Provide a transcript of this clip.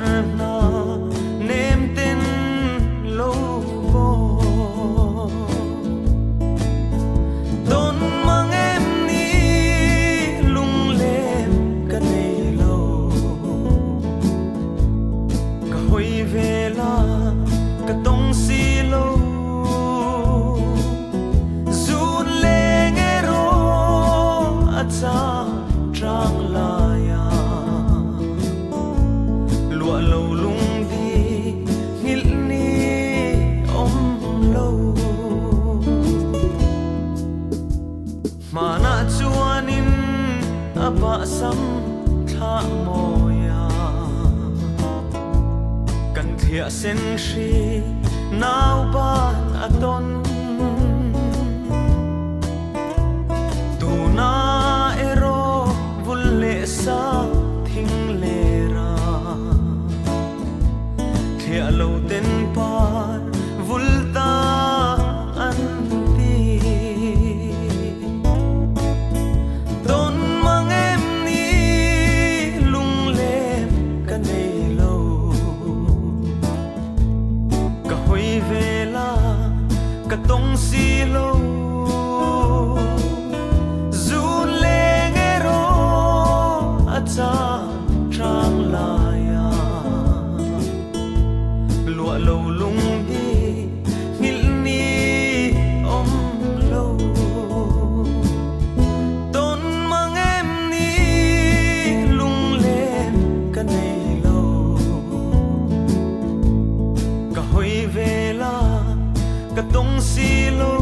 har na nem tin lo bo don mang em ni lung lem ka nei lo ka hoi vela ka tong si lo zun leng ero acha trang la ya lua lo lung di ngil ni om lo mana chuanin apa sam tha moya kan thia sen shi nau ban aton tu na ero vulle sa thing le ra thia lo ten par vulta an ti don mang em ni lung lem ka nei lo ka hoi vela ka tong si lo zun leng ero acha trang la ya lua lo lung di ngil ni om lo don mang em ni lung lem ka nei lo ka hoi vela ka tong si lo